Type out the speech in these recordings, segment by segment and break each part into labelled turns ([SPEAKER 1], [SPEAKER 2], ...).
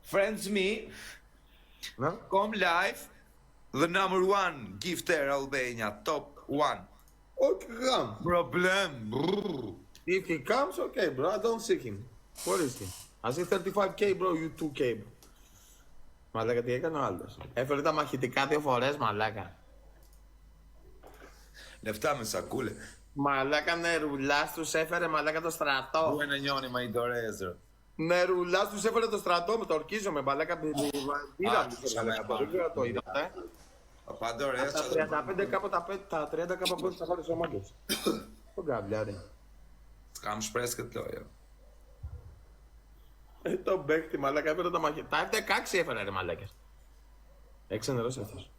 [SPEAKER 1] Friends me,
[SPEAKER 2] Ναι.
[SPEAKER 1] come live, the number one gifter Albania, top one.
[SPEAKER 2] Okay, come.
[SPEAKER 1] Problem. Brrr.
[SPEAKER 2] If he comes, okay, bro. I don't see him. Where is he? I see 35k, bro. You 2k, bro. Μαλάκα, τι έκανε ο άλλος? Έφερε τα μαχητικά 2 φορές, μαλάκα.
[SPEAKER 1] Λεφτά με σακούλε.
[SPEAKER 2] Μαλάκα, νερουλάς τους έφερε, μαλάκα, το στρατό.
[SPEAKER 1] Πού είναι νιώνυμα οι δωρεές, ρε.
[SPEAKER 2] Νερουλάς τους έφερε το στρατό, με το ορκίζομαι, μαλάκα. Είδα τους, μαλάκα,
[SPEAKER 1] πάμε.
[SPEAKER 2] δεν ξέρω το είδατε.
[SPEAKER 1] Παπά δωρεές.
[SPEAKER 2] Τα 35 κάπου, τα 30 κάπου από τις αγόρες ομάδες. Τον καβλιάρι.
[SPEAKER 1] Σκάμ σπρέσκετ λόγια.
[SPEAKER 2] Το παίκτη, μαλάκα, έφερε τα μαχητικά. Τα F16 έφερε, ρε, μαλάκες. Έξι νερός αυτός.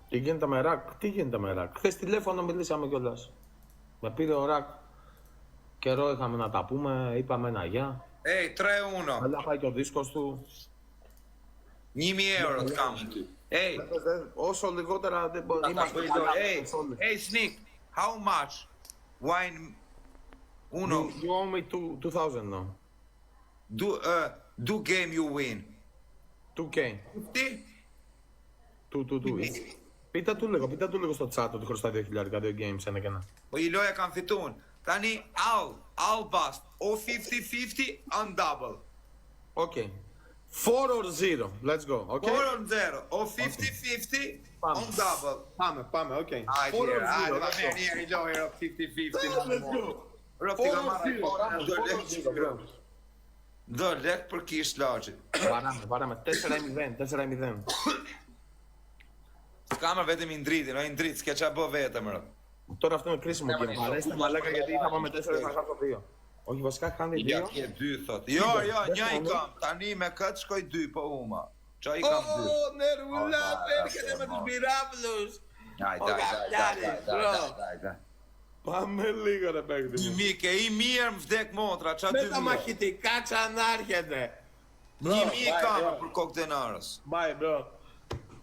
[SPEAKER 2] Τι γίνεται με Ρακ, τι γίνεται με Ρακ. Χθες τηλέφωνο μιλήσαμε κιόλας. Με πήρε ο Ρακ. Καιρό είχαμε να τα πούμε, είπαμε ένα γεια.
[SPEAKER 1] Hey, 3-1.
[SPEAKER 2] Αλλά πάει και ο δίσκος του.
[SPEAKER 1] Νίμι euro το κάνουν του. Hey,
[SPEAKER 2] Όσο λιγότερα δεν μπορεί.
[SPEAKER 1] Είμαστε hey, hey, Sneak, how much wine uno
[SPEAKER 2] You owe me 2,000 now.
[SPEAKER 1] do game you win?
[SPEAKER 2] 2K.
[SPEAKER 1] Τι?
[SPEAKER 2] 2. Πείτε του λίγο στο chat ότι χρωστάει 2.000 δύο games, ένα και ένα.
[SPEAKER 1] Οι λόγια καμφιτούν. Κάνει all bust, or 50-50 on double.
[SPEAKER 2] Okay. 4 or 0. Let's go. Okay.
[SPEAKER 1] 4 on 0, or 50-50 on double.
[SPEAKER 2] Πάμε, okay.
[SPEAKER 1] 4
[SPEAKER 2] 4 or 0.
[SPEAKER 1] va bene, i lawyer of 50-50.
[SPEAKER 2] Let's go.
[SPEAKER 1] Rofti
[SPEAKER 2] 4
[SPEAKER 1] ka
[SPEAKER 2] or
[SPEAKER 1] marrë
[SPEAKER 2] 0. Bro.
[SPEAKER 1] do lek për kish lagjit.
[SPEAKER 2] Varame. 4-0.
[SPEAKER 1] S'ka më vetëm i ndritin, o i ndrit, s'ke qa bo vetëm, rë.
[SPEAKER 2] Τώρα αυτό είναι κρίσιμο game. Παρέστε μαλάκα γιατί θα πάμε 4 θα χάσω 2. Όχι, βασικά χάνει 2.
[SPEAKER 1] Ja ke 2, thot. Jo, një i kam, tani me këtë shkoj 2, po uma. Qa i kam 2.
[SPEAKER 2] Ω, νερουλά, έρχεται με τους πυράβλους.
[SPEAKER 1] Daj.
[SPEAKER 2] Πάμε λίγο ρε παίκτη μου.
[SPEAKER 1] Mike, i mirë më vdek motra, qa 2
[SPEAKER 2] Με τα μαχητικά ξανάρχεται.
[SPEAKER 1] Një mi i kam për kokë denarës.
[SPEAKER 2] Bye, bro.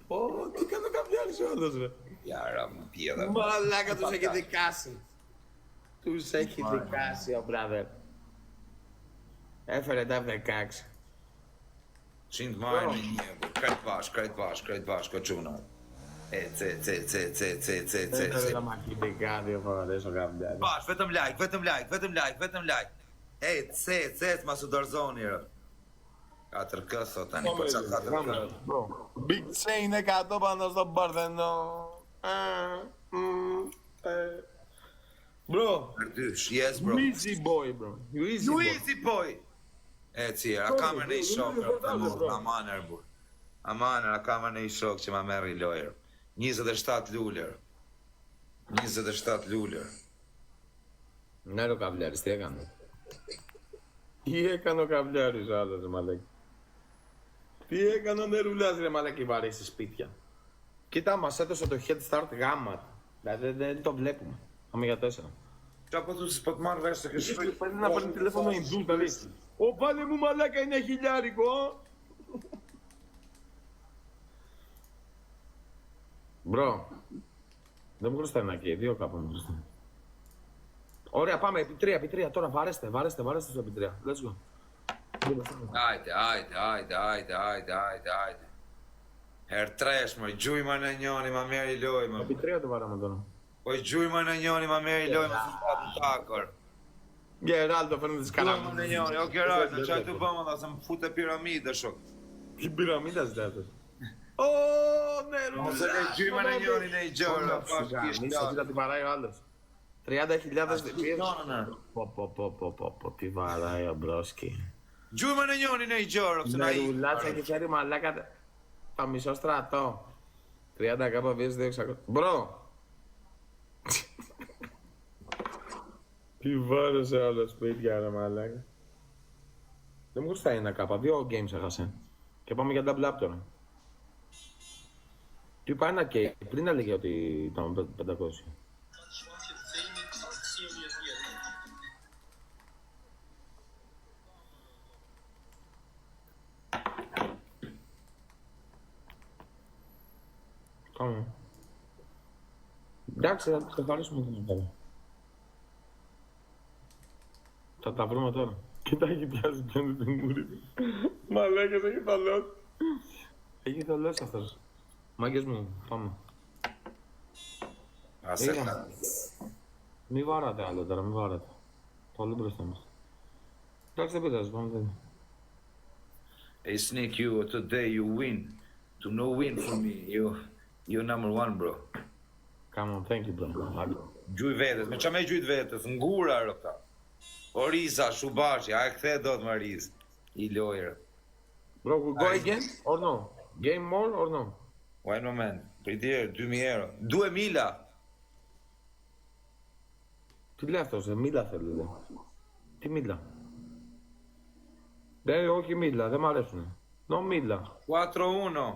[SPEAKER 2] Ω, τι κάνω καπιάρις ο άλλος ρε.
[SPEAKER 1] Ja, ra, më pjeda.
[SPEAKER 2] Μαλάκα τους έχει δικάσει. Τους έχει δικάσει ο brother. Έφερε τα F16.
[SPEAKER 1] Qindë marrë në një, krejt bashkë, o quna.
[SPEAKER 2] Έφερε τα μαχητικά 2 φορές ο καπιάρις.
[SPEAKER 1] Bash, vetëm like. Ec, ma su dorzoni, rë. 4K, thot tani, po qa 4K.
[SPEAKER 2] Big Chain 100 πάνω στον Παρθενό. Bro,
[SPEAKER 1] Përdysh, yes, bro.
[SPEAKER 2] easy boy, bro.
[SPEAKER 1] Easy boy! Eci, a kamer në i shokër, të mund, amaner, bur. Amaner, a kamer në i shokë që ma merri lojër. 27 lullër. 27 lullër.
[SPEAKER 2] Ναι, ρε ο καβλιάρης, τι έκανε. Τι έκανε ο καβλιάρης ο άλλος, ρε μαλάκι. Τι έκανε ο νερουλάς, ρε μαλάκι, βαρύ στη σπίτια. Κοίτα, μας έδωσε το head start γάμα. Δηλαδή δεν το βλέπουμε. Πάμε για 4.
[SPEAKER 1] Qa po tu si po të marrë vesh të kështu.
[SPEAKER 2] Πρέπει να παίρνει τηλέφωνο Ινδού, δηλαδή. Ω, πάλι μου μαλάκα είναι χιλιάρικο. Μπρο, δεν μου χρωστάει ένα και 2 κάπου μου χρωστάει. Ωραία, πάμε επί 3, τώρα βάρεστε στο επί 3. Let's go.
[SPEAKER 1] Ajde. Herë tresh, më gjujma në njoni, ma meri loj, më.
[SPEAKER 2] Επί 3 το βάραμε τώρα.
[SPEAKER 1] Po gjujma në njoni, ma meri loj, më së të takër.
[SPEAKER 2] Γεράλτο φέρνει τις
[SPEAKER 1] Gjujma në
[SPEAKER 2] καραμίδες.
[SPEAKER 1] njoni, o këraj, në qaj të bëmë, dhe se më fute piramide, shok.
[SPEAKER 2] Ποιο πυραμίδα ζητάτος. Ω, νερούλα.
[SPEAKER 1] Ose le gjujma në njoni në i gjërë, pash kish
[SPEAKER 2] Μίσα, κοίτα τι βαράει ο άλλος. 30.000 διπίες. Πω, τι βαράει ο Μπρόσκι.
[SPEAKER 1] Gjujma në njoni në i gjërë, pëse na i.
[SPEAKER 2] Νερουλάς έχει φέρει μαλάκα το μισό στρατό. 30 κάπα βίες 200. Μπρο. Τι βάρεσε άλλο σπίτια ρε μαλάκα. Δεν μου χρωστάει ένα κάπα, 2 games έχασε. Και πάμε για double up τώρα. Του είπα ένα και πριν έλεγε ότι ήταν 500. Πάμε. Εντάξει, θα ξεχαρίσουμε την μοντέλα. Θα τα βρούμε τώρα. Κοίτα, έχει πιάσει πιάνει την μούρη του. Μαλάκας, έχει θολός. Έχει θολός αυτός. Μάγκες μου, πάμε.
[SPEAKER 1] Ας
[SPEAKER 2] Είδαμε.
[SPEAKER 1] έκανα.
[SPEAKER 2] Μη βάρατε άλλο τώρα, μη βάρατε. Το άλλο μπροστά μας. Εντάξει, δεν πειράζει, πάμε τώρα.
[SPEAKER 1] Hey Sneak, you today you win. To no win for me. You number one, bro.
[SPEAKER 2] Come on, thank you, bro.
[SPEAKER 1] Gjuj vetës, me qa me gjujt vetës, ngura rë këta. O Riza, Shubashi, a e kthe do të më Riz. I lojrë.
[SPEAKER 2] Bro, we go again or no? Game more or no?
[SPEAKER 1] One moment, pritjerë, 2.000 euro. 2.000.
[SPEAKER 2] Τι λέει αυτός, μίλα θέλει, λέει. Τι μίλα. Λέει, όχι μίλα, δεν μ' αρέσουνε. No μίλα.
[SPEAKER 1] 4-1.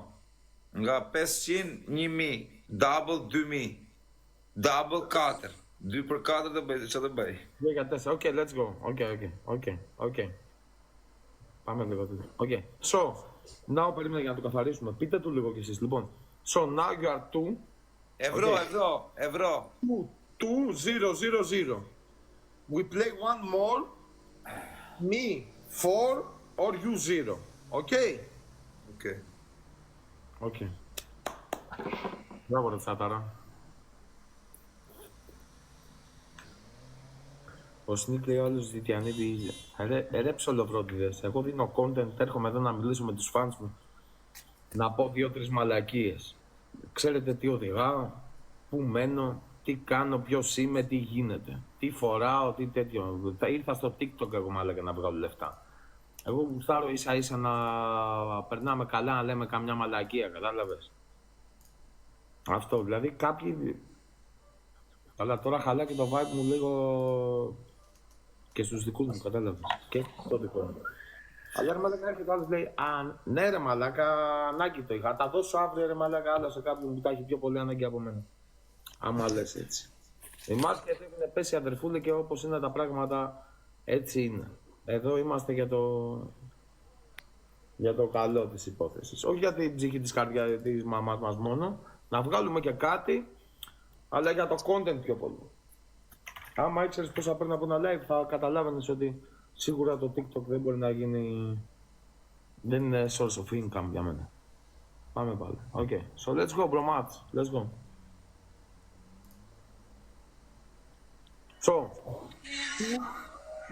[SPEAKER 1] Nga 500, 1.000. Double 2.000. Double 4. 2 për 4 të bëj, që të bëj?
[SPEAKER 2] 2 για 4, ok, let's go. Ok. Πάμε λίγο τότε. Ok, so, now περίμενε για να το καθαρίσουμε. Πείτε του λίγο κι εσείς, λοιπόν. So, now you are 2.
[SPEAKER 1] Ευρώ,
[SPEAKER 2] Okay.
[SPEAKER 1] ευρώ.
[SPEAKER 2] 2-0-0-0. We play one more. Me 4 or you 0. Okay?
[SPEAKER 1] Okay.
[SPEAKER 2] Okay. Μπράβο ρε τσάταρα. Ο Σνίκ λέει ο άλλος Ζητιανίδη, ρε ψολοβρόντιδες, εγώ δίνω content, έρχομαι εδώ να μιλήσω με τους φανς μου, να πω 2-3 μαλακίες. Ξέρετε τι οδηγάω, πού μένω, τι κάνω, ποιος είμαι, τι γίνεται, τι φοράω, τι τέτοιο. Ήρθα στο TikTok εγώ μάλακα να βγάλω λεφτά. Εγώ γουστάρω ίσα ίσα να περνάμε καλά, να λέμε καμιά μαλακία, κατάλαβες. Αυτό, δηλαδή κάποιοι... Αλλά τώρα χαλά και το vibe μου λίγο και στους δικούς μου, κατάλαβες. Και το δικό μου. Αλλά ρε μαλάκα έρχεται ο άλλος λέει, α, ναι ρε μαλάκα, ανάγκη το είχα. Θα τα δώσω αύριο ρε μαλάκα άλλα σε κάποιον που τα έχει πιο πολύ ανάγκη από μένα. Άμα λες έτσι. Οι μάσκες έχουν πέσει αδερφούλε και όπως είναι τα πράγματα έτσι είναι. Εδώ είμαστε για το καλό της υπόθεσης. Όχι για την ψυχή της καρδιάς της μαμάς μας μόνο. Να βγάλουμε και κάτι, αλλά για το content πιο πολύ. Άμα ήξερες πόσα παίρνω από ένα live, θα καταλάβαινες ότι σίγουρα το TikTok δεν μπορεί να γίνει... Δεν είναι source of income για μένα. Πάμε πάλι. Okay. So let's go, bro, Mats. Let's go. So,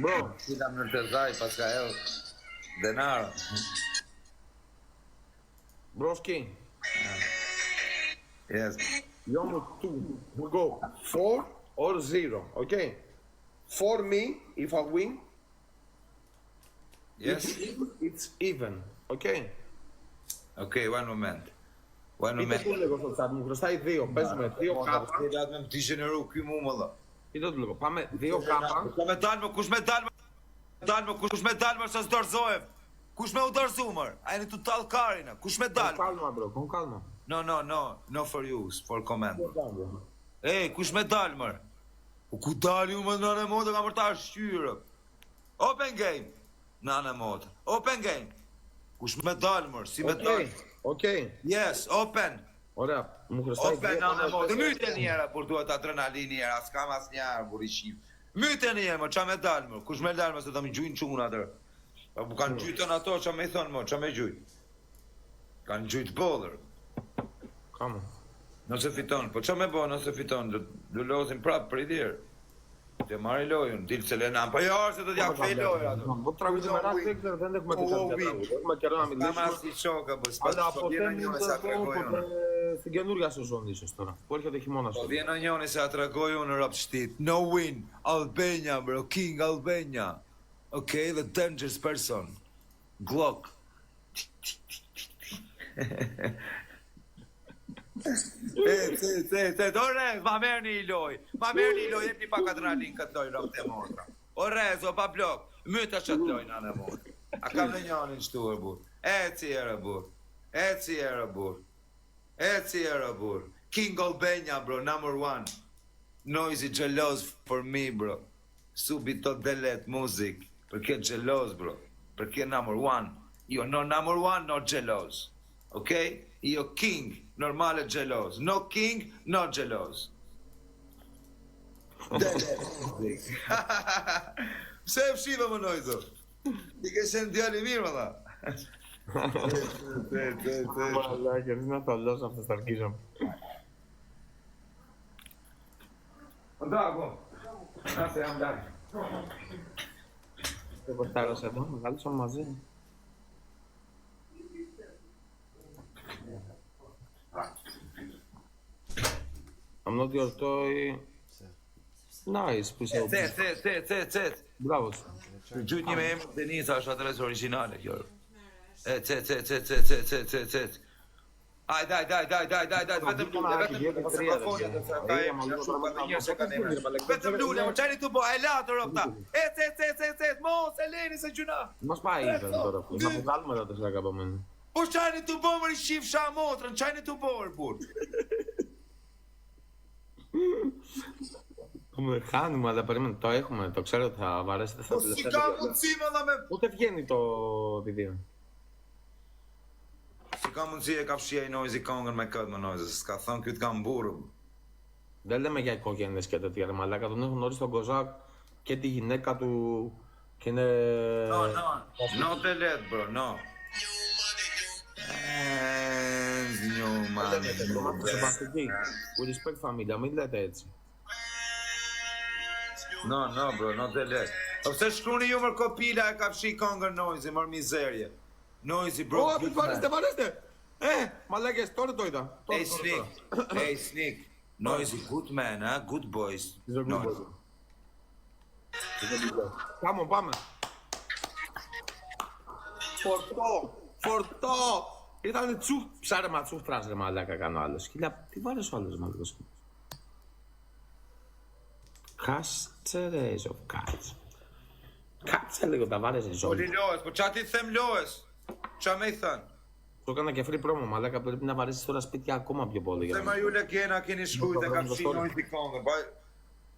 [SPEAKER 2] bro.
[SPEAKER 1] Είδα με të dhaj pas ka edhe denaro.
[SPEAKER 2] Broski,
[SPEAKER 1] Yes.
[SPEAKER 2] you want 2. We go 4 or 0, okay? For me, if I win,
[SPEAKER 1] Yes.
[SPEAKER 2] it's even, okay?
[SPEAKER 1] Okay, one moment. One
[SPEAKER 2] Πείτε
[SPEAKER 1] moment.
[SPEAKER 2] του λίγο στο chat, μου χρωστάει 2, παίζουμε 2 κάπα.
[SPEAKER 1] Datë me më t'i gjeneru ky mu më dha.
[SPEAKER 2] Πείτε του λίγο, πάμε 2 κάπα.
[SPEAKER 1] Ka me dalë, kush me dalë, kush me dalë, se s'dorzohem. Kush me u dorzu, mër? A jeni tu tallë karina, kush me
[SPEAKER 2] Con
[SPEAKER 1] dalë?
[SPEAKER 2] calma, bro, con calma.
[SPEAKER 1] No for you, for comment.
[SPEAKER 2] Con calma.
[SPEAKER 1] Ej, kush me dalë, mër? Ku dalë ju me nënë e motë, ka për ta shqyrë. Open game. Nënë e motë. Open game. Kush me dalë, mër? Si me
[SPEAKER 2] Okay,
[SPEAKER 1] dalë?
[SPEAKER 2] okay.
[SPEAKER 1] Yes, open.
[SPEAKER 2] Ωραία, μου χρωστάει
[SPEAKER 1] Open
[SPEAKER 2] 2
[SPEAKER 1] nënë e motë.
[SPEAKER 2] κάπα.
[SPEAKER 1] Myte njëra, kur duhet adrenalin njëra, s'kam as njerë, bur i shqip. Myte njëra, mër, qa me dalë, mër? Kush me dalë, mër, se të më gjujnë qunë atër. Po kanë gjujtën ato, qa me i thonë, mër, qa me gjujtë? Kanë gjujtë bolër.
[SPEAKER 2] Κάμε.
[SPEAKER 1] Nëse fiton, po qa me bo nëse fiton, do lozim prapë për i dirë. Të marri lojën, dilë se lenan, po jo, se do t'ja kthej lojë ato.
[SPEAKER 2] Po τραγουδime ένα δεν δεν έχουμε τι τραγουδί. Έχουμε καιρό να
[SPEAKER 1] Kam
[SPEAKER 2] μιλήσουμε.
[SPEAKER 1] as i shoka, po s'pa
[SPEAKER 2] Αλλά
[SPEAKER 1] po
[SPEAKER 2] ποτέ
[SPEAKER 1] vjen
[SPEAKER 2] μην
[SPEAKER 1] njëri
[SPEAKER 2] το
[SPEAKER 1] sa
[SPEAKER 2] πω
[SPEAKER 1] tregoj unë.
[SPEAKER 2] ποτέ στην καινούργια σεζόν ίσως τώρα. Που έρχεται χειμώνας.
[SPEAKER 1] Po vjen njëri sa tregoj unë rap shtit. No win, Albania bro, King Albania. Okay, the dangerous person. Glock. Ore, ma merrni i loj. Ma merrni i loj, jepni pak adrenalin këtë loj rap të motra. Ore, zo pa blok. Myta që të lojnë anë e motra. A kam në njanin shtuar, bur. Eci era, bur. Eci era, bur. Eci era, bur. King Albania, bro, number 1. Noisy jealous for me, bro. Subito delete music. Perché jealous, bro. Perché number 1. Io no number 1, no jealous. Ok? Io king, normale jealous. No king, no jealous. Pse e fshive më Noizo? I ke qenë djali mirë më dha.
[SPEAKER 2] Μαλάκες, να το αλλιώς αυτές θα αρχίσαμε.
[SPEAKER 1] Αντάγω. Να σε αμντάκι.
[SPEAKER 2] Δεν κοστάρωσε εδώ, μεγάλωσαν μαζί. I'm not your toy. Nice, που είσαι.
[SPEAKER 1] Cet.
[SPEAKER 2] Μπράβο σου.
[SPEAKER 1] Gjujt një me emër Denisa është adresë origjinale kjo. Cet. Aj, daj, vetëm lule, vetëm lule, më qajni të bo, e latë ropta. Mos, e leni se gjuna.
[SPEAKER 2] Μας πάει even τώρα. Να βγάλουμε τα 4 από μένα.
[SPEAKER 1] Po qajni të bo, më rishif sha motrën, qajni të bo, bur.
[SPEAKER 2] Χάνουμε, αλλά περίμενε, το έχουμε, το ξέρω ότι θα βαρέσετε στα
[SPEAKER 1] Po si
[SPEAKER 2] τελευταία.
[SPEAKER 1] ka mundësi më dha me...
[SPEAKER 2] Πότε βγαίνει το βίντεο?
[SPEAKER 1] Si ka mundësi e ka fshia i Noizi kongën me këtë më Noizi, s'ka thënë kjo t'kam burë.
[SPEAKER 2] Δεν λέμε για οικογένειες και τέτοια ρε μαλάκα, τον έχουν γνωρίσει τον Κοζάκ και τη γυναίκα του και είναι...
[SPEAKER 1] No te let bro, no. New money.
[SPEAKER 2] Σεβαστική, with respect family, μην λέτε έτσι.
[SPEAKER 1] No, bro, no te let. Po pse shkruni ju mër kopila e ka fshi kongën Noizi, mër mizerje. Noizi, bro.
[SPEAKER 2] Ω, βαρέστε! Μαλάκες, τώρα το είδα.
[SPEAKER 1] Hey, Sneak. Noizi, good man, huh? Good boys. Noizi.
[SPEAKER 2] Πάμε. Φορτώ! Ήτανε τσούχ, ψάρεμα τσούχτρας ρε μαλάκα κάνω άλλο. Σκύλια, τι βάλες ο άλλος μαλάκας. Κάστερες of cats. Κάτσε λίγο, τα βάλες
[SPEAKER 1] Πολύ
[SPEAKER 2] ζώλη.
[SPEAKER 1] λόες, po qa ti them lojës? Qa me i thënë?
[SPEAKER 2] Το έκανα και free promo, μαλάκα, πρέπει να βαρέσεις τώρα σπίτια ακόμα πιο πολύ.
[SPEAKER 1] Se ma ju le kena keni shkujt e ka fshi Noizi kongën.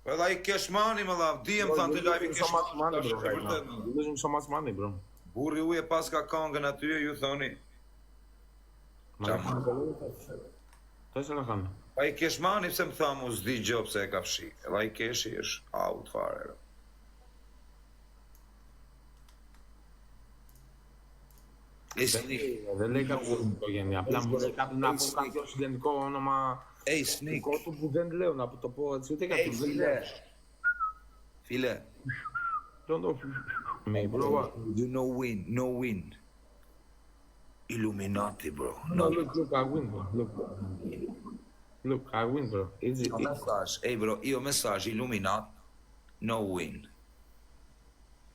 [SPEAKER 1] Edhe ai keshmani më dha, dijem thënë të live i
[SPEAKER 2] So much money, bro,
[SPEAKER 1] keshmani.
[SPEAKER 2] right now. You're losing so much money, bro.
[SPEAKER 1] Burri uje pas ka kongën aty, ju thoni.
[SPEAKER 2] Μαλάκα, το ήθελα να κάνω.
[SPEAKER 1] Pa i keshmani pse më tha mu s'di gjë pse e ka fshi. Edhe ai keshi është out fare.
[SPEAKER 2] Δεν λέει κάποιο οικογένεια. Απλά μου λέει κάποιο να πω κάποιο γενικό όνομα.
[SPEAKER 1] Hey, Sneak.
[SPEAKER 2] Δικό του που δεν λέω να το πω έτσι ούτε
[SPEAKER 1] Hey,
[SPEAKER 2] κάποιο. Δεν λέω.
[SPEAKER 1] Φίλε.
[SPEAKER 2] Don't know. Me, bro.
[SPEAKER 1] You no win. Illuminati, bro.
[SPEAKER 2] No, look, I win, bro. Look, I win, bro. Easy.
[SPEAKER 1] Hey, bro, io messaggio Illuminati, no win.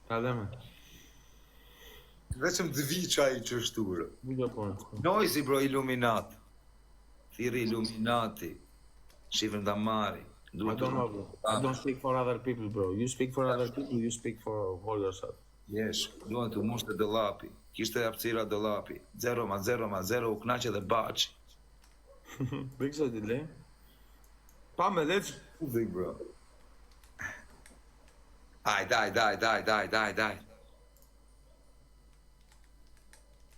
[SPEAKER 2] Τα λέμε.
[SPEAKER 1] Vetëm të vi qaj që është turë.
[SPEAKER 2] Video point.
[SPEAKER 1] Noizi, bro, Illuminati. Thiri Illuminati. Shifën da mari.
[SPEAKER 2] I don't know, bro. I don't speak for other people, bro. You speak for other people, you speak for yourself.
[SPEAKER 1] Yes, duan të mushte dëllapi. Kishte hapësira dëllapi. 0 u knaqe dhe baci.
[SPEAKER 2] Δεν ξέρω τι λέει. Πάμε, let's.
[SPEAKER 1] Big bro. Daj.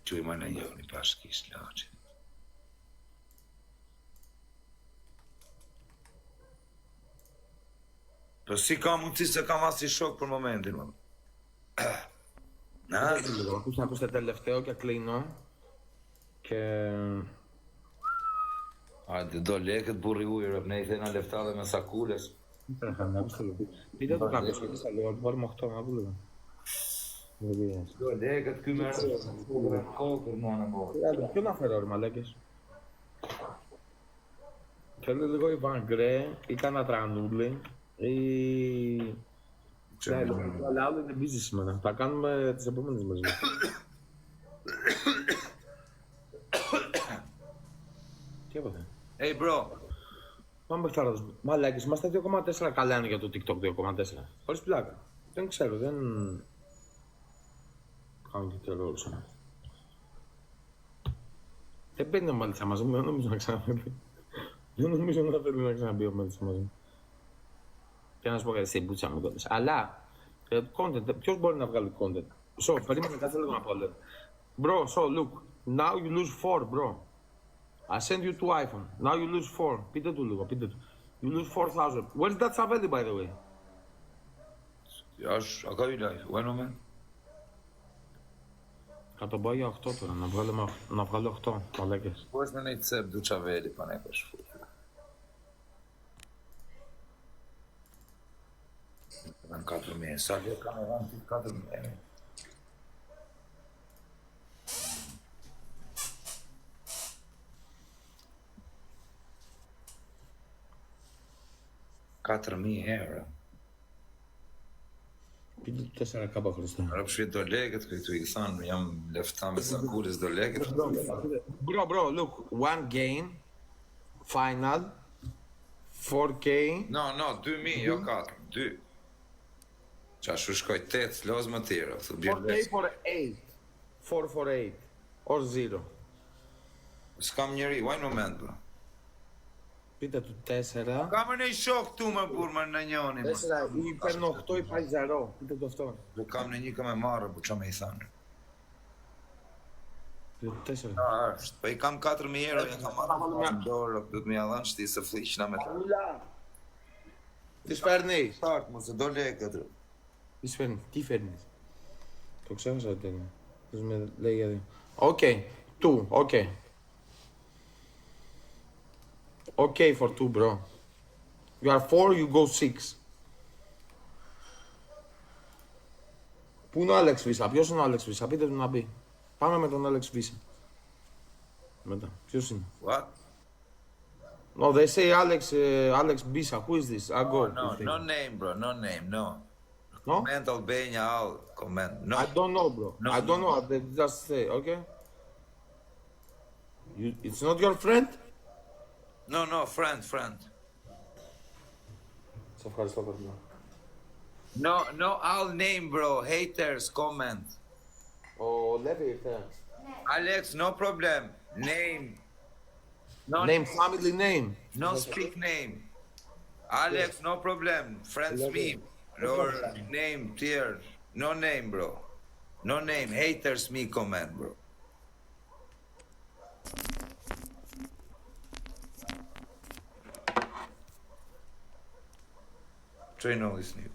[SPEAKER 1] Quj më në joni bashkisht laqin. Po si ka mundësi se kam asnjë shok për momentin, më. Να.
[SPEAKER 2] Ακούστε τελευταίο και κλείνω. Και...
[SPEAKER 1] Hajde, do lekët burri ujërë, ne i thena lefta dhe me sakules.
[SPEAKER 2] Πείτε το κάποιος, θα λίγο, βάλουμε 8, να δούμε.
[SPEAKER 1] Do lekët ky me kokër mua në morë.
[SPEAKER 2] Ποιο να φέρω, ρε μαλάκες. Θέλω λίγο Ιβάν Γκρέ ή κάνα Τρανούλη ή... Αλλά άλλο είναι busy σήμερα. Θα κάνουμε τις επόμενες μέρες. Τι έπαθε.
[SPEAKER 1] Hey bro.
[SPEAKER 2] Πάμε παιχτάρας. Μαλάκες, είμαστε 2,4 καλά είναι για το TikTok 2,4. Χωρίς πλάκα. Δεν ξέρω, δεν... Κάνω και τέλο όλους. Δεν παίρνει ο Μάλισσα μαζί μου, δεν νομίζω να ξαναπεί. Δεν νομίζω να θέλει να ξαναπεί ο Μάλισσα μαζί μου. Και να σου πω κάτι στην μπούτσα μου τότε. Αλλά, content, ποιος μπορεί να βγάλει content. So, περίμενε κάτσε λίγο να πω. Bro, so look, now you lose 4, bro. I send you 2 iPhone, now you lose 4. Πείτε του λίγο, πείτε του. You lose 4,000. Where's that Savelli, by the way?
[SPEAKER 1] Ja, aka ju live. One moment.
[SPEAKER 2] Θα τον πάω για 8 τώρα, να βγάλω 8, μαλάκες.
[SPEAKER 1] Πώς να είναι η τσέπ του Τσαβέλη πανέπες. Ήταν κάτω μία. Σαν και έκαμε έναν κάτω μία. Κάτω μία ώρα.
[SPEAKER 2] Πείτε του 4 κάπα Χριστέ.
[SPEAKER 1] Άρα που σου το λέγεται και του ήρθαν, jam λεφτά με σακούλες το λέγεται.
[SPEAKER 2] Bro, look, one game, final, 4K.
[SPEAKER 1] No, 2.000, jo katre, 2. Qa shu shkoj 8 loz më tjera, thë bjerë
[SPEAKER 2] 4K for 8. 4 for 8. Or 0.
[SPEAKER 1] S'kam njeri, one moment, bro.
[SPEAKER 2] Πείτε του 4.
[SPEAKER 1] Kam në i shok tu më burë më në njoni, më.
[SPEAKER 2] 4, ή παίρνω 8 ή πάει 0. Πείτε του αυτό.
[SPEAKER 1] Do kam në një kam e marrë, po qa me i thanë.
[SPEAKER 2] Πείτε του 4.
[SPEAKER 1] Është, po i kam 4.000 euro, ja kam marrë në dorë, do të më jadhan shti se fliqna me të.
[SPEAKER 2] Τι παίρνεις.
[SPEAKER 1] Startë, mu se do lekët, bro.
[SPEAKER 2] Τι φέρνεις. Τι φέρνεις. Το ξέχασα ότι είναι. Πώς με λέει για δύο. Οκ. 2. Οκ. Okay for 2, bro. You are 4, you go 6. Πού είναι ο Άλεξ Βίσα, ποιος είναι ο Άλεξ Βίσα, πείτε του να μπει. Πάμε με τον Άλεξ Βίσα. Μετά, ποιος είναι.
[SPEAKER 1] What?
[SPEAKER 2] No, they say Alex Visa, who is this? I go.
[SPEAKER 1] No name, bro, no name, no.
[SPEAKER 2] No?
[SPEAKER 1] Comment Albania, all comment. No.
[SPEAKER 2] I don't know, bro.
[SPEAKER 1] No,
[SPEAKER 2] I don't
[SPEAKER 1] no.
[SPEAKER 2] know, they just say, okay? It's not your friend?
[SPEAKER 1] No, friend.
[SPEAKER 2] Σε ευχαριστώ πολύ.
[SPEAKER 1] No, all name, bro. Haters, comment.
[SPEAKER 2] Ο Λέβη ήρθε.
[SPEAKER 1] Alex, no problem. Name. No
[SPEAKER 2] Name, family name.
[SPEAKER 1] No speak name. Alex, no problem. Friends me. Or name, tier. No name, bro. No name. Haters me comment, bro. Train all this new.